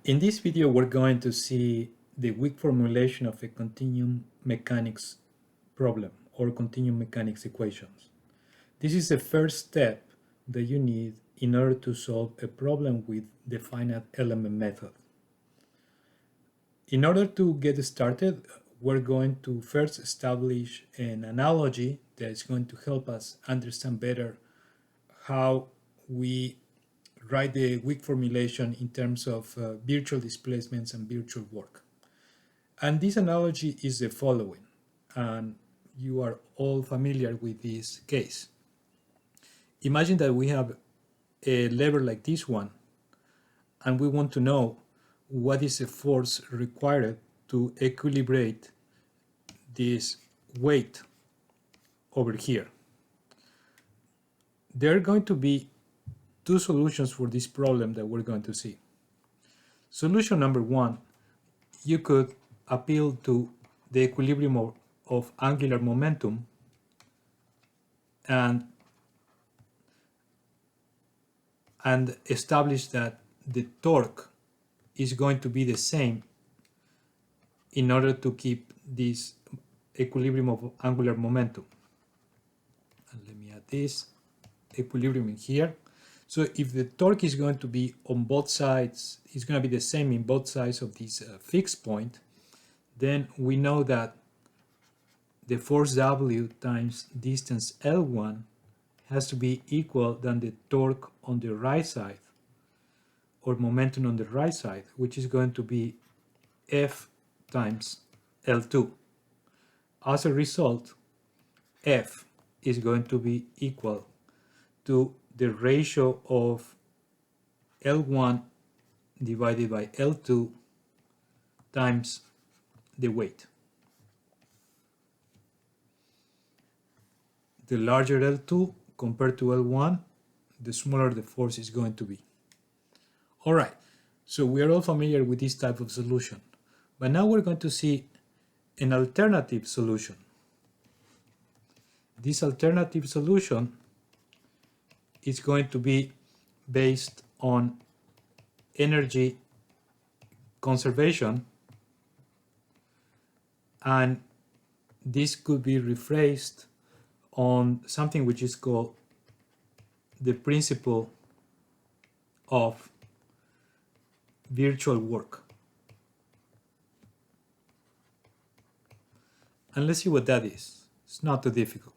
In this video, we're going to see the weak formulation of a continuum mechanics problem or continuum mechanics equations. This is the first step that you need in order to solve a problem with the finite element method. In order to get started, we're going to first establish an analogy that is going to help us understand better how we write the weak formulation in terms of virtual displacements and virtual work. And this analogy is the following, and you are all familiar with this case. Imagine that we have a lever like this one, and we want to know what is the force required to equilibrate this weight over here. There are going to be two solutions for this problem that we're going to see. Solution number one, you could appeal to the equilibrium of angular momentum and establish that the torque is going to be the same in order to keep this equilibrium of angular momentum. And let me add this equilibrium in here. So if the torque is going to be on both sides, it's going to be the same in both sides of this fixed point, then we know that the force W times distance L1 has to be equal than the torque on the right side, or momentum on the right side, which is going to be F times L2. As a result, F is going to be equal to the ratio of L1 divided by L2 times the weight. The larger L2 compared to L1, the smaller the force is going to be. All right, so we are all familiar with this type of solution, but now we're going to see an alternative solution. This alternative solution is going to be based on energy conservation, and this could be rephrased on something which is called the principle of virtual work. And let's see what that is. It's not too difficult.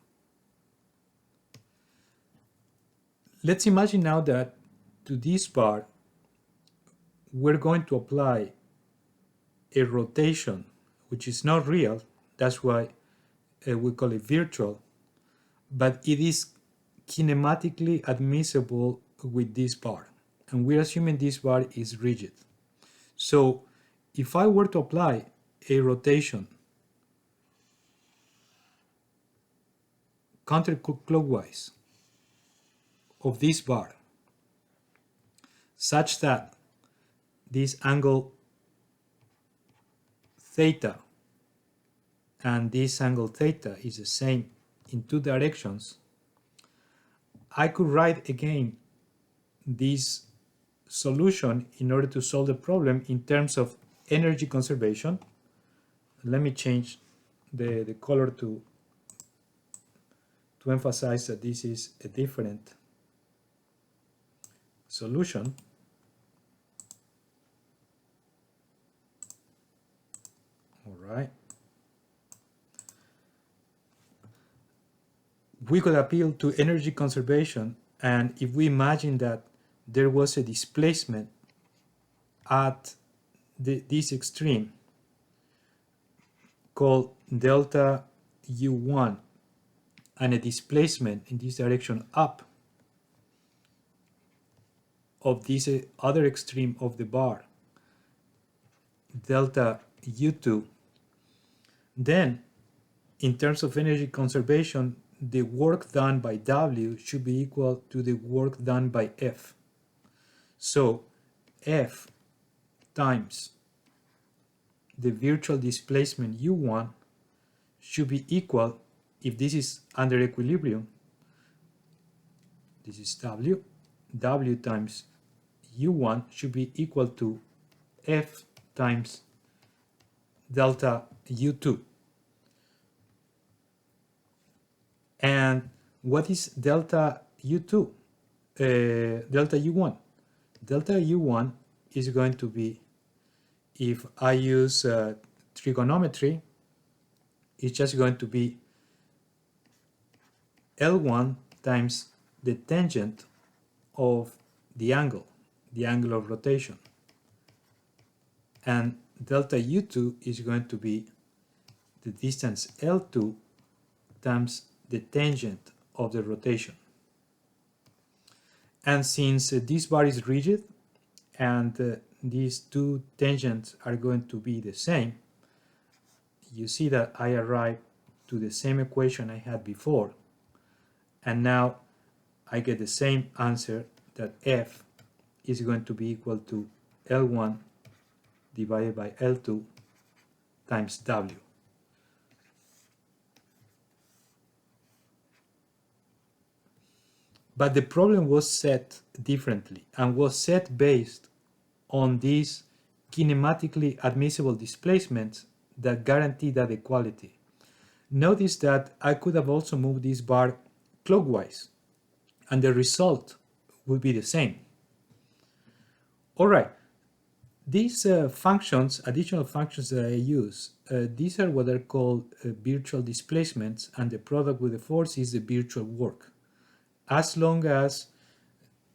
Let's imagine now that to this part, we're going to apply a rotation, which is not real. That's why we call it virtual, but it is kinematically admissible with this bar. And we're assuming this bar is rigid. So if I were to apply a rotation counterclockwise of this bar, such that this angle theta and this angle theta is the same in two directions, I could write again this solution in order to solve the problem in terms of energy conservation. Let me change the color to emphasize that this is a different solution. All right. We could appeal to energy conservation, and if we imagine that there was a displacement at this extreme called delta U1 and a displacement in this direction up of this other extreme of the bar, delta U2, then in terms of energy conservation, the work done by W should be equal to the work done by F. So F times the virtual displacement U1 should be equal, if this is under equilibrium, this is W, W times U1 should be equal to F times delta U2. And what is delta U2? Delta U1. Delta U1 is going to be, if I use trigonometry, it's just going to be L1 times the tangent of the angle of rotation. And delta U2 is going to be the distance L2 times the tangent of the rotation. And since this bar is rigid and these two tangents are going to be the same, you see that I arrive to the same equation I had before, and now I get the same answer, that F is going to be equal to L1 divided by L2 times W. But the problem was set differently and was set based on these kinematically admissible displacements that guarantee that equality. Notice that I could have also moved this bar clockwise and the result would be the same. All right, these functions, additional functions that I use, these are what are called virtual displacements, and the product with the force is the virtual work. As long as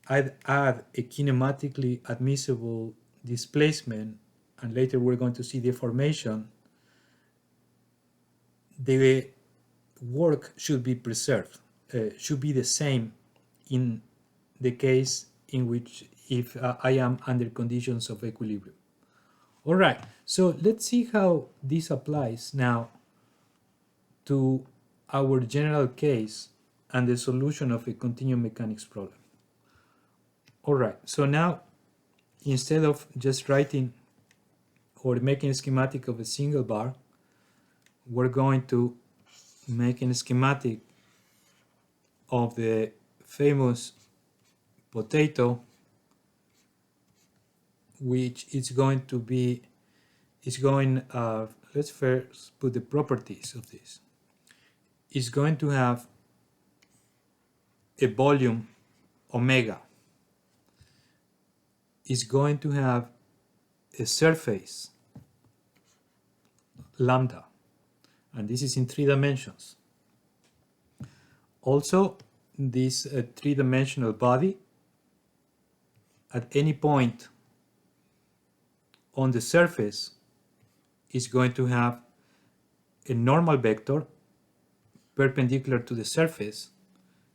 I add a kinematically admissible displacement, and later we're going to see deformation, the work should be preserved, should be the same in the case in which if I am under conditions of equilibrium. All right, so let's see how this applies now to our general case and the solution of a continuum mechanics problem. All right, so now instead of just writing or making a schematic of a single bar, we're going to make a schematic of the famous potato, which is going to be, let's first put the properties of this. It's going to have a volume omega. It's going to have a surface lambda, and this is in 3 dimensions. Also, this 3-dimensional body at any point on the surface is going to have a normal vector perpendicular to the surface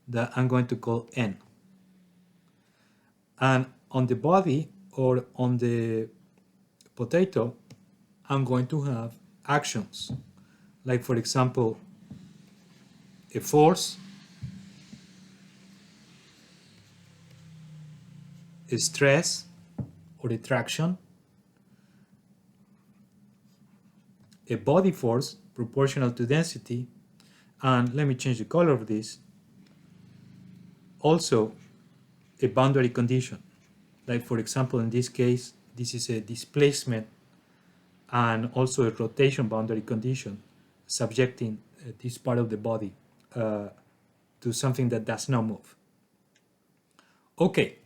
that I'm going to call n. And on the body or on the potato, I'm going to have actions, like for example a force, a stress or a traction, a body force proportional to density, and let me change the color of this, also a boundary condition, like for example in this case this is a displacement and also a rotation boundary condition subjecting this part of the body to something that does not move. Okay,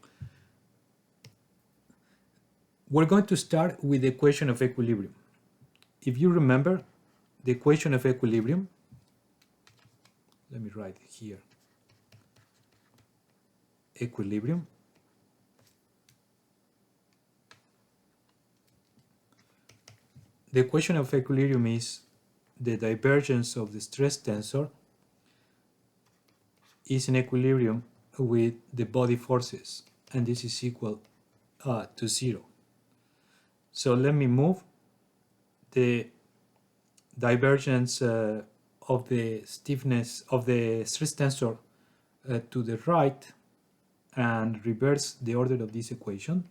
we're going to start with the equation of equilibrium. If you remember the equation of equilibrium, let me write it here. Equilibrium. The equation of equilibrium is the divergence of the stress tensor is in equilibrium with the body forces, and this is equal to 0. So let me move the divergence of the stiffness of the stress tensor to the right and reverse the order of this equation.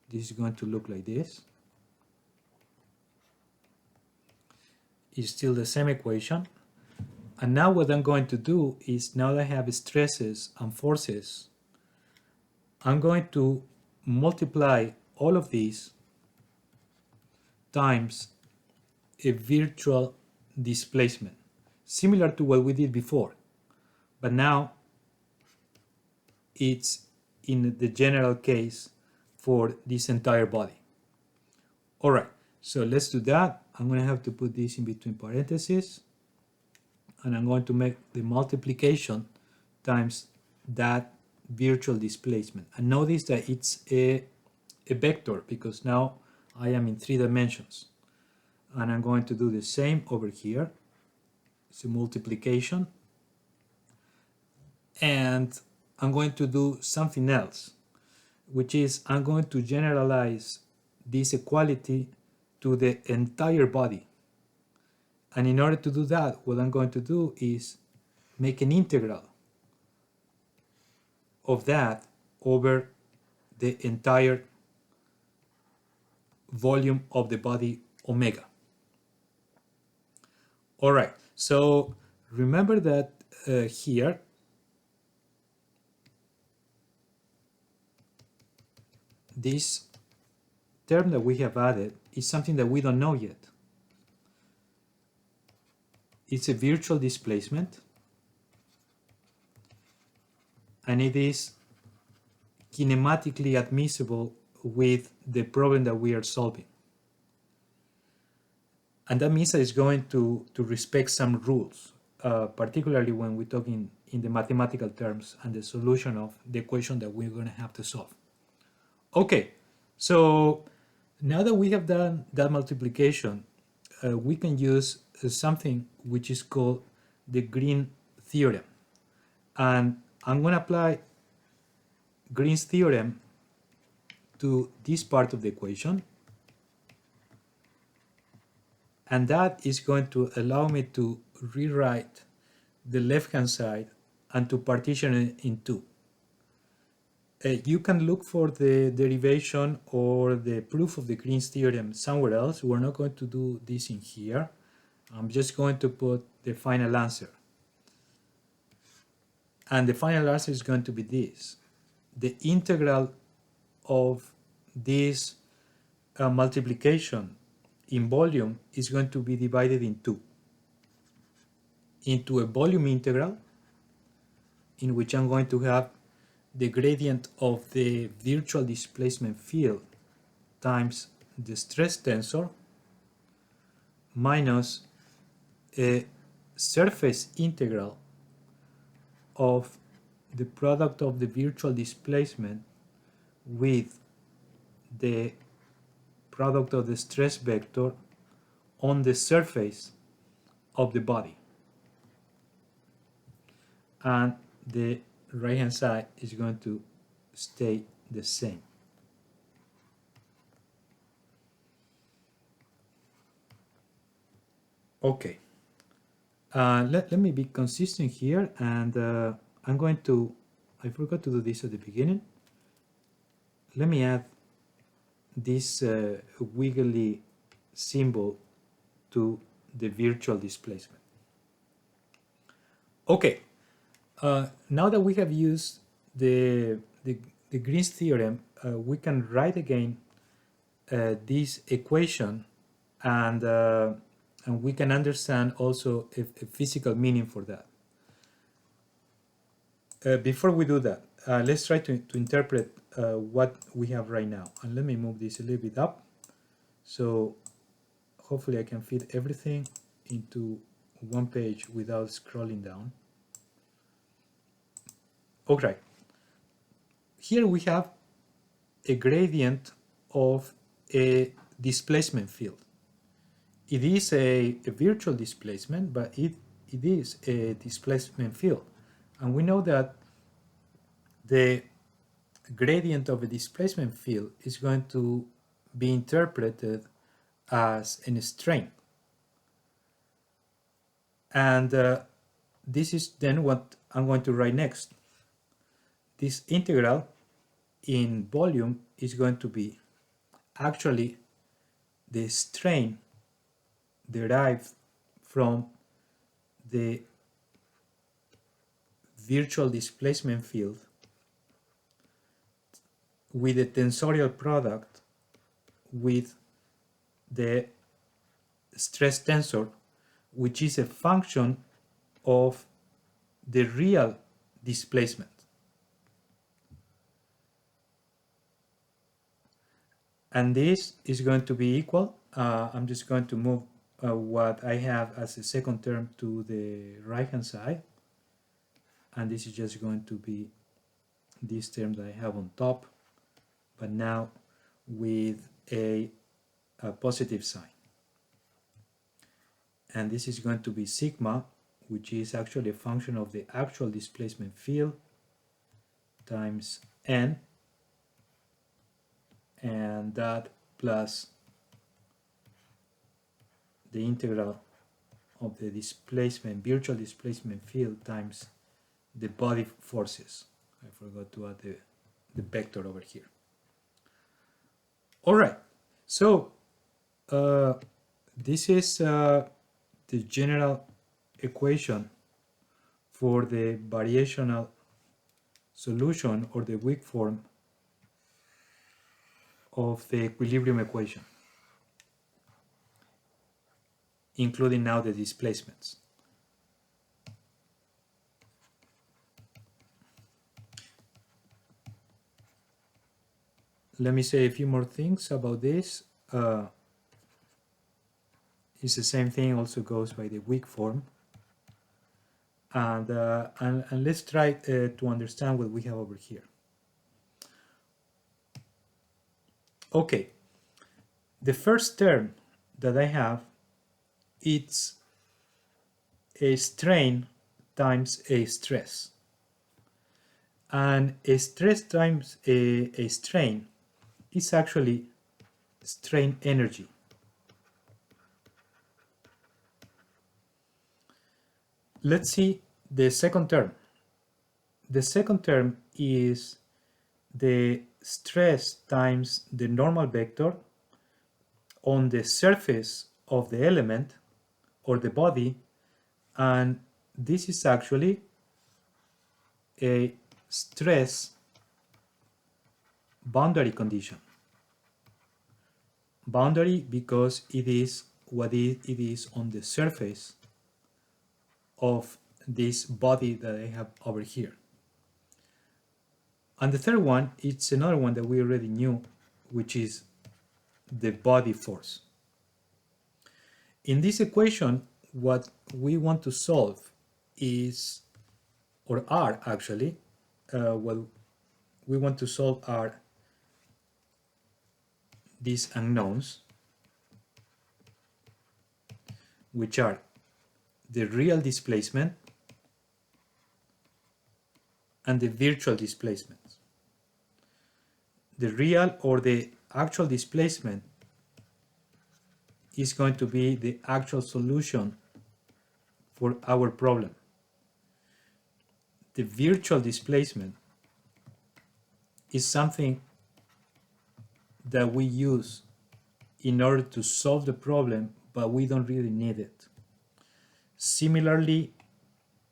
This is going to look like this. It's still the same equation. And now what I'm going to do is, now that I have stresses and forces, I'm going to multiply all of these times a virtual displacement, similar to what we did before, but now it's in the general case for this entire body. All right, so let's do that. I'm going to have to put this in between parentheses, and I'm going to make the multiplication times that virtual displacement. And notice that it's a vector because now I am in 3 dimensions. And I'm going to do the same over here. It's a multiplication. And I'm going to do something else, which is I'm going to generalize this equality to the entire body. And in order to do that, what I'm going to do is make an integral of that over the entire volume of the body omega. All right, so remember that here this term that we have added is something that we don't know yet. It's a virtual displacement, and it is kinematically admissible with the problem that we are solving. And that means that it's going to respect some rules, particularly when we're talking in the mathematical terms and the solution of the equation that we're going to have to solve. Okay, so now that we have done that multiplication, we can use something which is called the Green theorem. And I'm going to apply Green's theorem to this part of the equation. And that is going to allow me to rewrite the left-hand side and to partition it in 2. You can look for the derivation or the proof of the Green's theorem somewhere else. We're not going to do this in here. I'm just going to put the final answer. And the final answer is going to be this. The integral of this multiplication in volume is going to be divided in 2. Into a volume integral, in which I'm going to have the gradient of the virtual displacement field times the stress tensor minus a surface integral of the product of the virtual displacement with the product of the stress vector on the surface of the body. And the right hand side is going to stay the same. Okay, let me be consistent here, and I'm going to, I forgot to do this at the beginning. Let me add this wiggly symbol to the virtual displacement. Okay, now that we have used the Green's theorem, we can write again this equation, and we can understand also a physical meaning for that. Before we do that, let's try to interpret what we have right now. And let me move this a little bit up, so hopefully I can fit everything into one page without scrolling down. Okay, here we have a gradient of a displacement field. It is a virtual displacement, but it is a displacement field. And we know that the gradient of a displacement field is going to be interpreted as a strain. And this is then what I'm going to write next. This integral in volume is going to be actually the strain derived from the virtual displacement field with the tensorial product with the stress tensor, which is a function of the real displacement. And this is going to be equal. I'm just going to move what I have as a second term to the right-hand side. And this is just going to be this term that I have on top, but now with a positive sign. And this is going to be sigma, which is actually a function of the actual displacement field times n, and that plus the integral of the displacement, virtual displacement field times the body forces. I forgot to add the vector over here. All right, so this is the general equation for the variational solution, or the weak form of the equilibrium equation, including now the displacements. Let me say a few more things about this. It's the same thing, also goes by the weak form. And let's try to understand what we have over here. Okay, the first term that I have, it's a strain times a stress. And a stress times a strain is actually strain energy. Let's see the second term. The second term is the stress times the normal vector on the surface of the element or the body, and this is actually a stress boundary condition. Boundary because it is what it is on the surface of this body that I have over here. And the third one, it's another one that we already knew, which is the body force. In this equation, what we want to solve is, or are actually, what we want to solve are these unknowns, which are the real displacement and the virtual displacement. The real or the actual displacement is going to be the actual solution for our problem. The virtual displacement is something that we use in order to solve the problem, but we don't really need it. Similarly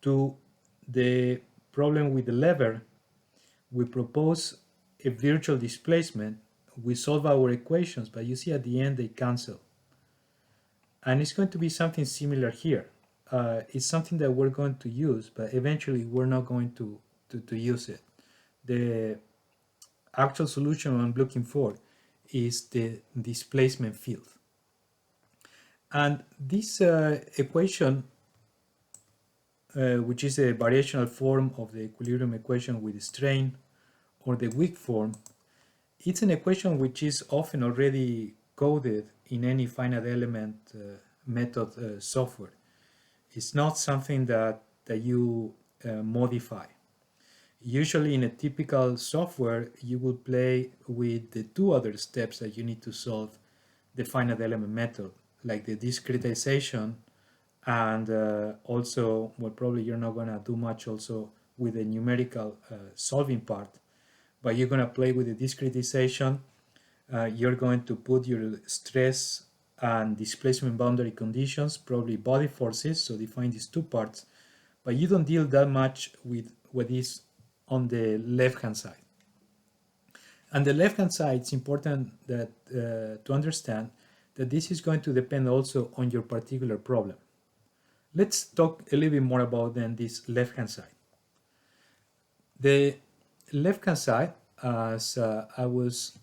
to the problem with the lever, we propose a virtual displacement, we solve our equations, but you see at the end they cancel. And it's going to be something similar here. It's something that we're going to use, but eventually we're not going to use it. The actual solution I'm looking for is the displacement field. And this equation, which is a variational form of the equilibrium equation with strain, or the weak form, it's an equation which is often already coded in any finite element method software. It's not something that you modify. Usually in a typical software, you will play with the two other steps that you need to solve the finite element method, like the discretization, and also, well, probably you're not going to do much also with the numerical solving part, but you're going to play with the discretization. You're going to put your stress and displacement boundary conditions, probably body forces, so define these two parts, but you don't deal that much with what is on the left-hand side. And the left-hand side, it's important that to understand that this is going to depend also on your particular problem. Let's talk a little bit more about then this left-hand side. The left-hand side, as I was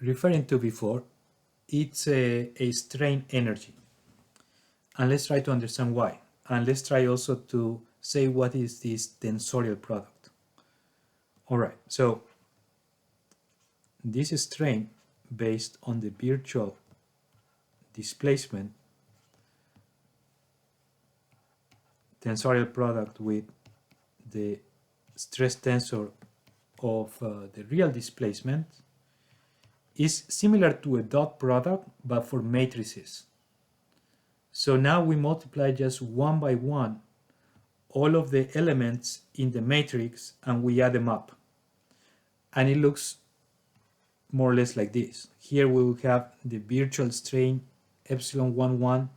referring to before, it's a strain energy. And let's try to understand why. And let's try also to say what is this tensorial product. All right, so this strain based on the virtual displacement tensorial product with the stress tensor of the real displacement is similar to a dot product, but for matrices. So now we multiply just one by one all of the elements in the matrix and we add them up. And it looks more or less like this. Here we will have the virtual strain epsilon 11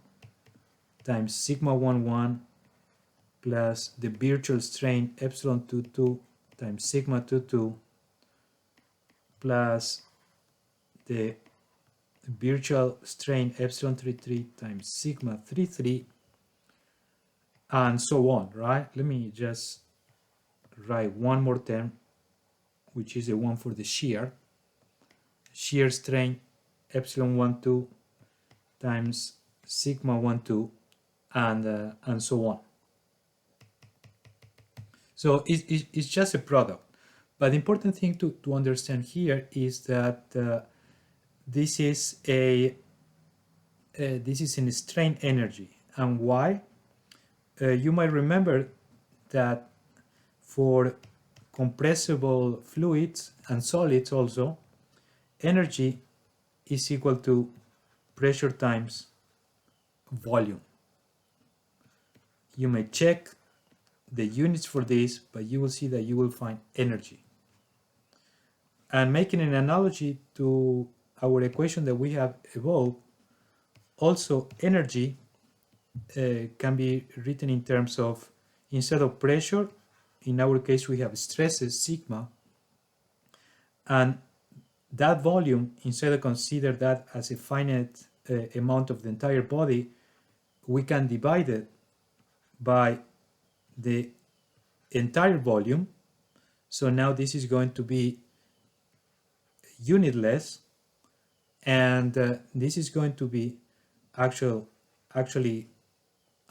times sigma 11 plus the virtual strain epsilon 22 times sigma 22 plus the virtual strain epsilon 33 times sigma 33 and so on, right? Let me just write one more term, which is the one for the shear strain epsilon 12 times sigma 12 and so on. So it's just a product. But the important thing to understand here is that this is in strain energy. And why? You might remember that for compressible fluids and solids also, energy is equal to pressure times volume. You may check the units for this, but you will see that you will find energy. And making an analogy to our equation that we have evolved, also energy can be written in terms of, instead of pressure, in our case we have stresses, sigma, and that volume, instead of consider that as a finite amount of the entire body, we can divide it by the entire volume. So now this is going to be unitless, and this is going to be actually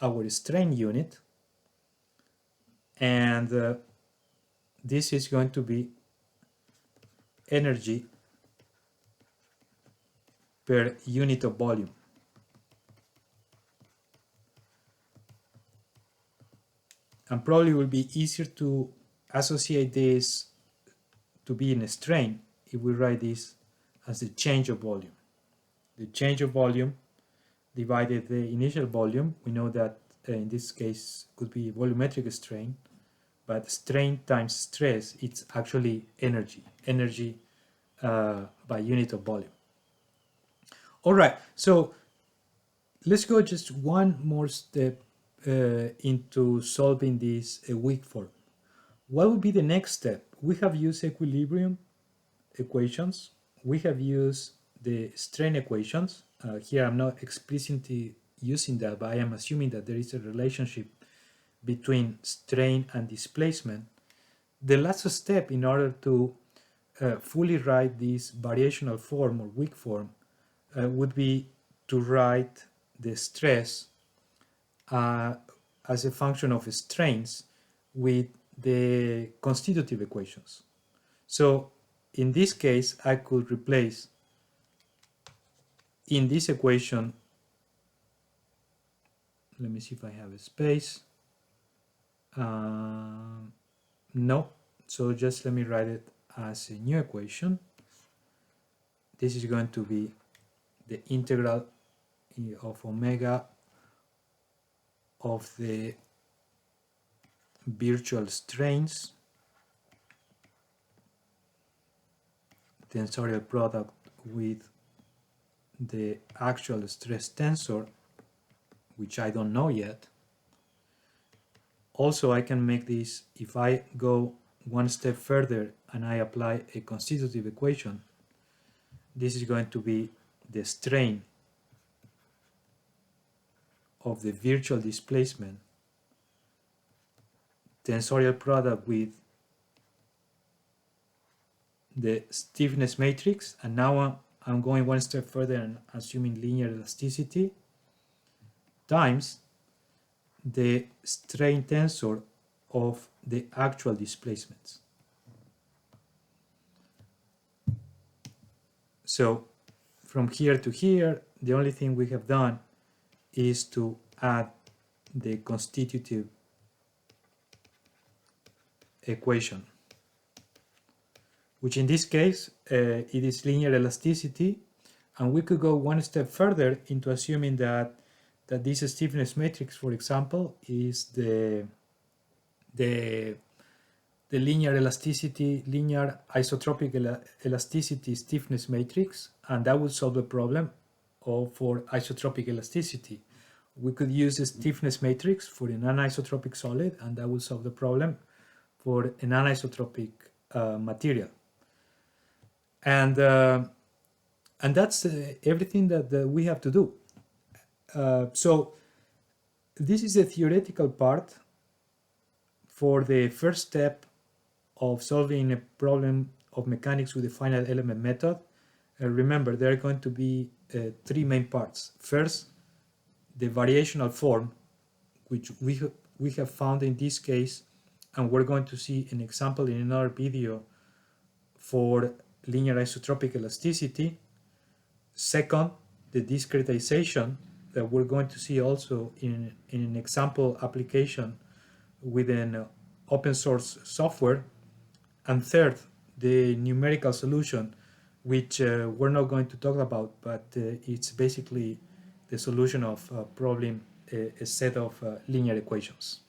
our strain unit, and this is going to be energy per unit of volume. And probably will be easier to associate this to be in a strain if we write this as the change of volume. The change of volume divided the initial volume. We know that in this case could be volumetric strain, but strain times stress, it's actually energy by unit of volume. All right, so let's go just one more step into solving this weak form. What would be the next step? We have used equilibrium equations. We have used the strain equations. Here I'm not explicitly using that, but I am assuming that there is a relationship between strain and displacement. The last step in order to fully write this variational form or weak form would be to write the stress as a function of strains with the constitutive equations. So in this case, I could replace in this equation, let me see if I have a space. No, so just let me write it as a new equation. This is going to be the integral of omega of the virtual strains tensorial product with the actual stress tensor, which I don't know yet. Also, I can make this, if I go one step further and I apply a constitutive equation, this is going to be the strain of the virtual displacement tensorial product with the stiffness matrix, and now I'm going one step further and assuming linear elasticity, times the strain tensor of the actual displacements. So from here to here, the only thing we have done is to add the constitutive equation, which in this case it is linear elasticity, and we could go one step further into assuming that this stiffness matrix, for example, is the linear elasticity, linear isotropic elasticity stiffness matrix, and that would solve the problem for isotropic elasticity. We could use a stiffness matrix for an anisotropic solid, and that would solve the problem for an anisotropic material. And that's everything that we have to do. So this is the theoretical part for the first step of solving a problem of mechanics with the finite element method. Remember, there are going to be three main parts. First, the variational form, which we have found in this case, and we're going to see an example in another video for linear isotropic elasticity. Second, the discretization that we're going to see also in an example application with an open source software. And third, the numerical solution, which we're not going to talk about, but it's basically the solution of a problem, a set of linear equations.